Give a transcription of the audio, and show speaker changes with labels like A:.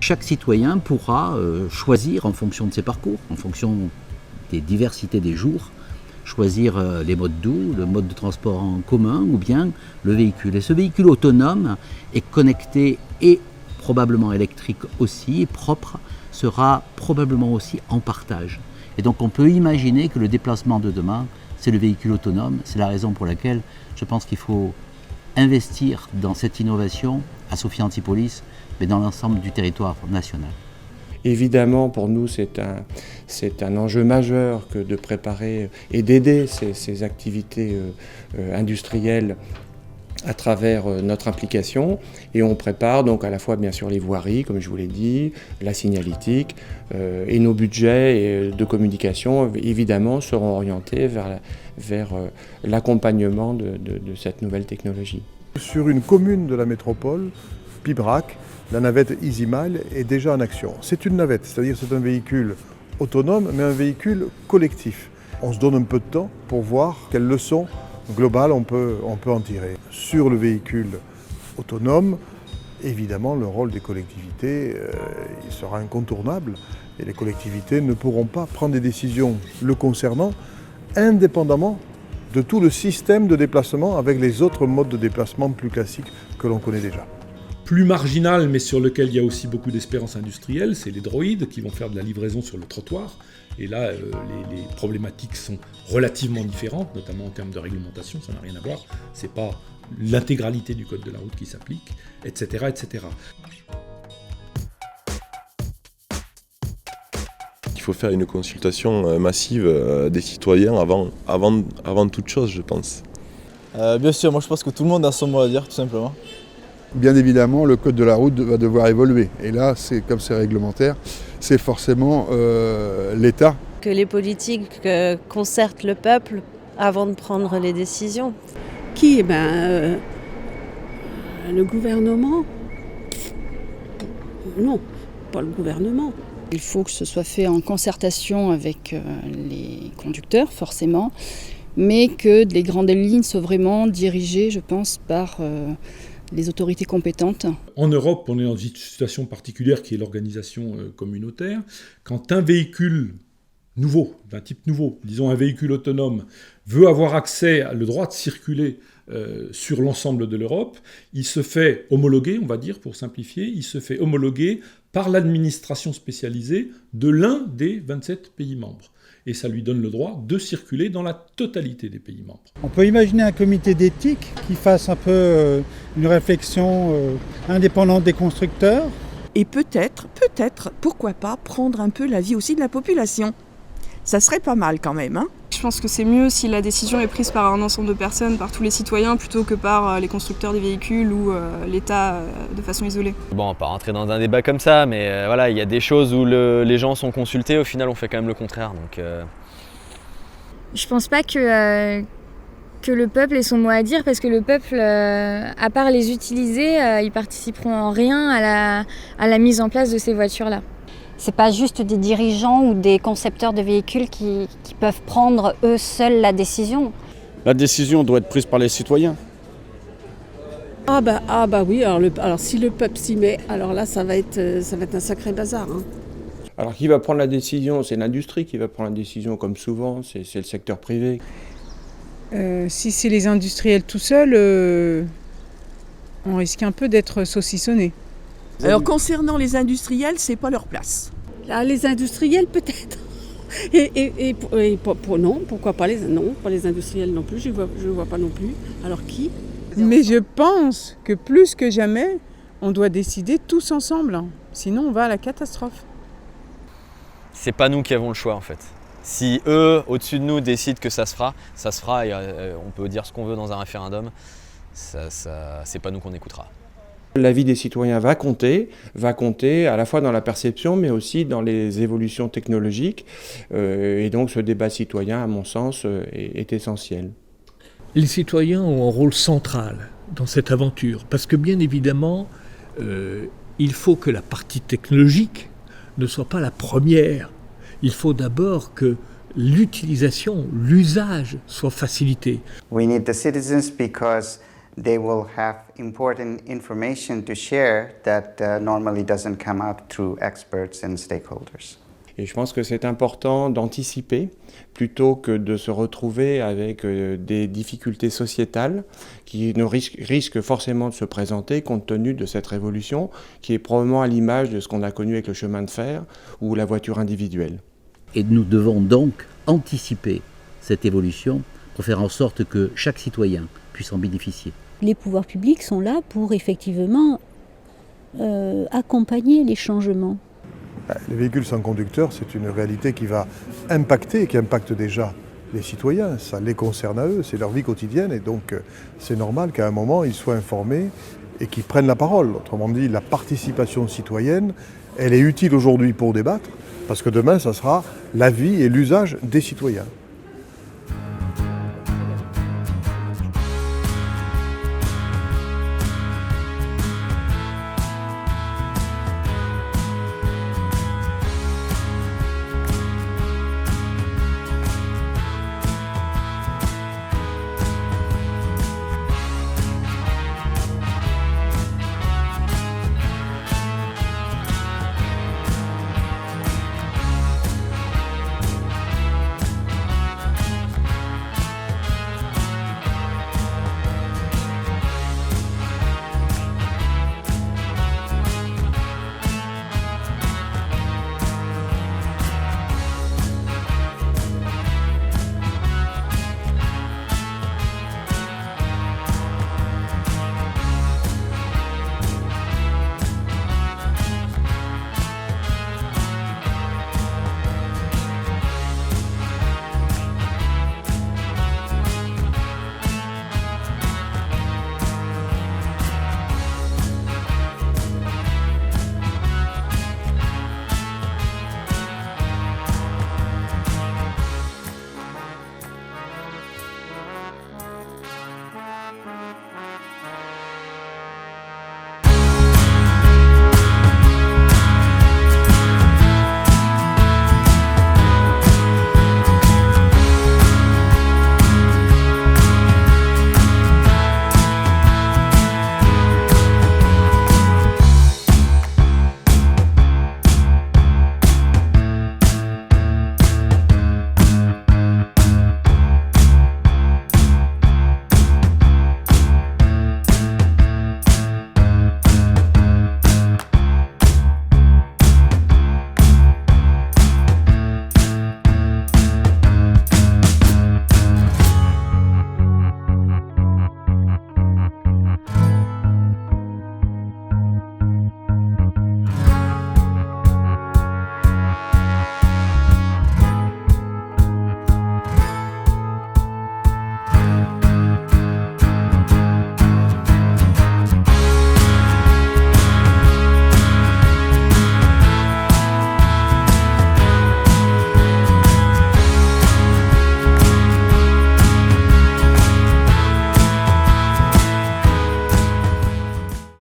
A: chaque citoyen pourra choisir en fonction de ses parcours, en fonction des diversités des jours, choisir les modes doux, le mode de transport en commun ou bien le véhicule. Et ce véhicule autonome est connecté et probablement électrique aussi, et propre, sera probablement aussi en partage. Et donc on peut imaginer que le déplacement de demain, c'est le véhicule autonome. C'est la raison pour laquelle je pense qu'il faut investir dans cette innovation à Sophia Antipolis, mais dans l'ensemble du territoire national.
B: Évidemment, pour nous, c'est un enjeu majeur que de préparer et d'aider ces activités industrielles à travers notre implication. Et on prépare donc à la fois, bien sûr, les voiries, comme je vous l'ai dit, la signalétique, et nos budgets de communication, évidemment, seront orientés vers l'accompagnement de cette nouvelle technologie.
C: Sur une commune de la métropole, Pibrac, la navette EasyMile est déjà en action. C'est une navette, c'est-à-dire c'est un véhicule autonome, mais un véhicule collectif. On se donne un peu de temps pour voir quelles leçons globales on peut en tirer. Sur le véhicule autonome, évidemment, le rôle des collectivités il sera incontournable et les collectivités ne pourront pas prendre des décisions le concernant indépendamment de tout le système de déplacement avec les autres modes de déplacement plus classiques que l'on connaît déjà.
D: Plus marginal, mais sur lequel il y a aussi beaucoup d'espérance industrielle, c'est les droïdes qui vont faire de la livraison sur le trottoir. Et là, les problématiques sont relativement différentes, notamment en termes de réglementation, ça n'a rien à voir. C'est pas l'intégralité du code de la route qui s'applique, etc., etc.
E: Il faut faire une consultation massive des citoyens avant toute chose, je pense.
F: Bien sûr, moi je pense que tout le monde a son mot à dire, tout simplement.
G: Bien évidemment, le code de la route va devoir évoluer. Et là, comme c'est réglementaire, c'est forcément l'État.
H: Que les politiques concertent le peuple avant de prendre les décisions.
I: Qui ? Le gouvernement ? Non, pas le gouvernement.
J: Il faut que ce soit fait en concertation avec les conducteurs, forcément, mais que les grandes lignes soient vraiment dirigées, je pense, par les autorités compétentes.
D: En Europe, on est dans une situation particulière qui est l'organisation communautaire. Quand un véhicule nouveau, d'un type nouveau, disons un véhicule autonome, veut avoir accès à le droit de circuler sur l'ensemble de l'Europe, il se fait homologuer, on va dire pour simplifier, il se fait homologuer par l'administration spécialisée de l'un des 27 pays membres. Et ça lui donne le droit de circuler dans la totalité des pays membres.
K: On peut imaginer un comité d'éthique qui fasse un peu une réflexion indépendante des constructeurs.
L: Et peut-être, pourquoi pas, prendre un peu l'avis aussi de la population. Ça serait pas mal quand même, hein ?
M: Je pense que c'est mieux si la décision est prise par un ensemble de personnes, par tous les citoyens, plutôt que par les constructeurs des véhicules ou l'État de façon isolée.
N: Bon, on va pas rentrer dans un débat comme ça, mais voilà, il y a des choses où les gens sont consultés, au final on fait quand même le contraire. Donc,
O: Je pense pas que le peuple ait son mot à dire, parce que le peuple, à part les utiliser, ils participeront en rien à la mise en place de ces voitures-là.
P: C'est pas juste des dirigeants ou des concepteurs de véhicules qui peuvent prendre eux seuls la décision.
Q: La décision doit être prise par les citoyens.
I: Ah bah oui, alors si le peuple s'y met, alors là ça va être un sacré bazar. Hein.
B: Alors qui va prendre la décision ? C'est l'industrie qui va prendre la décision, comme souvent, c'est le secteur privé.
R: Si c'est les industriels tout seuls, on risque un peu d'être saucissonnés.
L: Alors concernant les industriels, c'est pas leur place.
I: Là, les industriels peut-être. Non, pourquoi pas les industriels non plus, je vois pas non plus. Alors qui ?
R: Mais je pense que plus que jamais, on doit décider tous ensemble. Sinon, on va à la catastrophe.
N: c'est pas nous qui avons le choix en fait. Si eux, au-dessus de nous, décident que ça se fera et on peut dire ce qu'on veut dans un référendum, c'est pas nous qu'on écoutera.
B: L'avis des citoyens va compter à la fois dans la perception mais aussi dans les évolutions technologiques. Et donc ce débat citoyen, à mon sens, est essentiel.
S: Les citoyens ont un rôle central dans cette aventure parce que bien évidemment, il faut que la partie technologique ne soit pas la première. Il faut d'abord que l'utilisation, l'usage soit facilité.
T: We need the citizens because they will have important information to share that normally doesn't come out through experts and stakeholders.
B: Et je pense que c'est important d'anticiper plutôt que de se retrouver avec des difficultés sociétales qui risquent forcément de se présenter compte tenu de cette révolution qui est probablement à l'image de ce qu'on a connu avec le chemin de fer ou la voiture individuelle.
A: Et nous devons donc anticiper cette évolution pour faire en sorte que chaque citoyen puisse en bénéficier.
U: Les pouvoirs publics sont là pour effectivement accompagner les changements.
C: Les véhicules sans conducteur, c'est une réalité qui va impacter, qui impacte déjà les citoyens. Ça les concerne à eux, c'est leur vie quotidienne et donc c'est normal qu'à un moment ils soient informés et qu'ils prennent la parole. Autrement dit, la participation citoyenne, elle est utile aujourd'hui pour débattre parce que demain, ça sera l'avis et l'usage des citoyens.